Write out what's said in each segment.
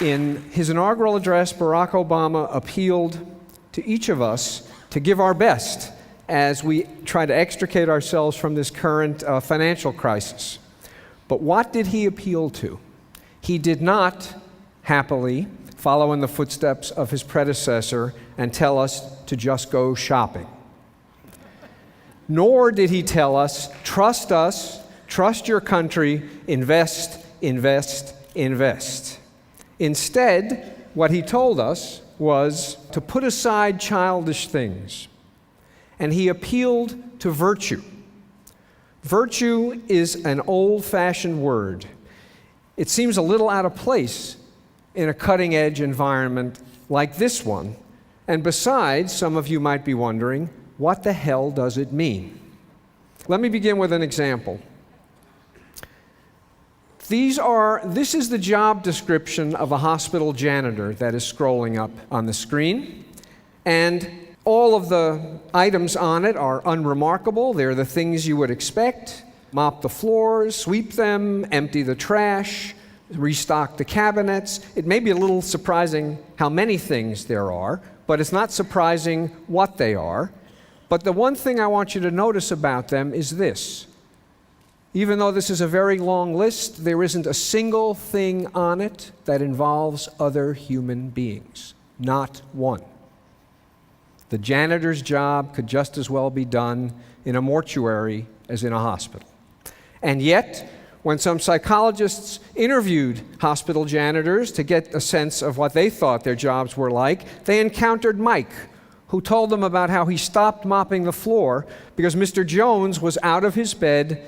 In his inaugural address, Barack Obama appealed to each of us to give our best as we try to extricate ourselves from this current financial crisis. But what did he appeal to? He did not, happily, follow in the footsteps of his predecessor and tell us to just go shopping. Nor did he tell us, trust your country, invest, invest, invest. Instead, what he told us was to put aside childish things. And he appealed to virtue. Virtue is an old-fashioned word. It seems a little out of place in a cutting-edge environment like this one. And besides, some of you might be wondering, what the hell does it mean? Let me begin with an example. This is the job description of a hospital janitor that is scrolling up on the screen. And all of the items on it are unremarkable. They're the things you would expect. Mop the floors, sweep them, empty the trash, restock the cabinets. It may be a little surprising how many things there are, but it's not surprising what they are. But the one thing I want you to notice about them is this. Even though this is a very long list, there isn't a single thing on it that involves other human beings. Not one. The janitor's job could just as well be done in a mortuary as in a hospital. And yet, when some psychologists interviewed hospital janitors to get a sense of what they thought their jobs were like, they encountered Mike, who told them about how he stopped mopping the floor because Mr. Jones was out of his bed,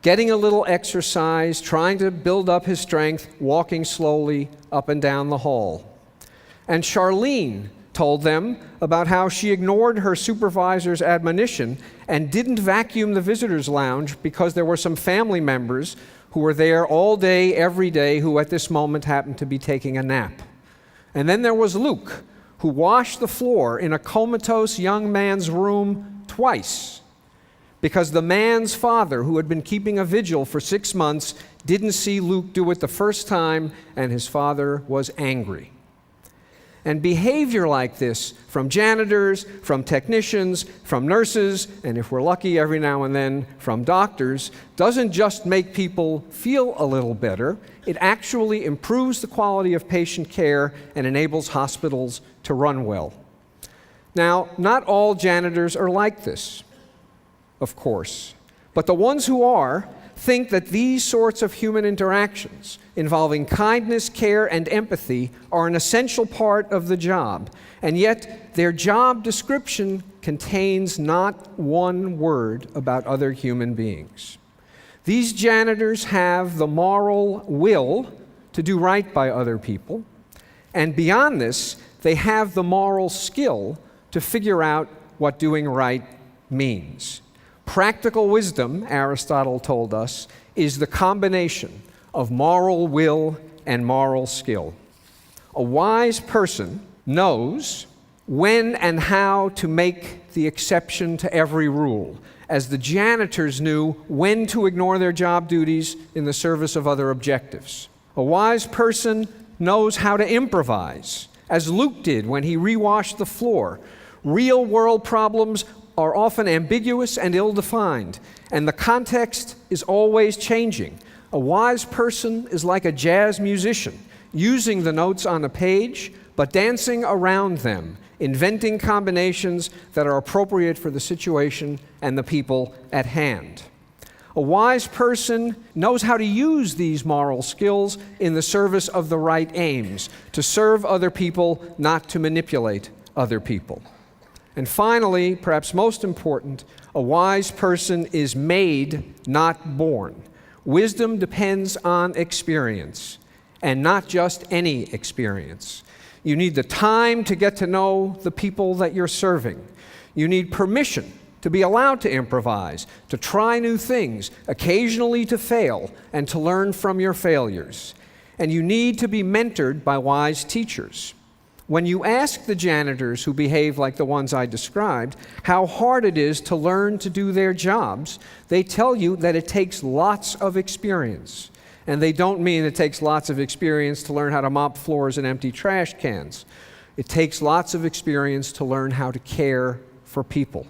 getting a little exercise, trying to build up his strength, walking slowly up and down the hall. And Charlene told them about how she ignored her supervisor's admonition and didn't vacuum the visitors' lounge because there were some family members who were there all day, every day, who at this moment happened to be taking a nap. And then there was Luke, who washed the floor in a comatose young man's room twice because the man's father, who had been keeping a vigil for 6 months, didn't see Luke do it the first time, and his father was angry. And behavior like this from janitors, from technicians, from nurses, and if we're lucky every now and then from doctors, doesn't just make people feel a little better, it actually improves the quality of patient care and enables hospitals to run well. Now, not all janitors are like this, of course, but the ones who are think that these sorts of human interactions involving kindness, care, and empathy are an essential part of the job, and yet their job description contains not one word about other human beings. These janitors have the moral will to do right by other people, and beyond this, they have the moral skill to figure out what doing right means. Practical wisdom, Aristotle told us, is the combination of moral will and moral skill. A wise person knows when and how to make the exception to every rule, as the janitors knew when to ignore their job duties in the service of other objectives. A wise person knows how to improvise, as Luke did when he rewashed the floor. Real-world problems are often ambiguous and ill-defined, and the context is always changing. A wise person is like a jazz musician, using the notes on a page, but dancing around them, inventing combinations that are appropriate for the situation and the people at hand. A wise person knows how to use these moral skills in the service of the right aims, to serve other people, not to manipulate other people. And finally, perhaps most important, a wise person is made, not born. Wisdom depends on experience, and not just any experience. You need the time to get to know the people that you're serving. You need permission to be allowed to improvise, to try new things, occasionally to fail, and to learn from your failures. And you need to be mentored by wise teachers. When you ask the janitors who behave like the ones I described how hard it is to learn to do their jobs, they tell you that it takes lots of experience. And they don't mean it takes lots of experience to learn how to mop floors and empty trash cans. It takes lots of experience to learn how to care for people.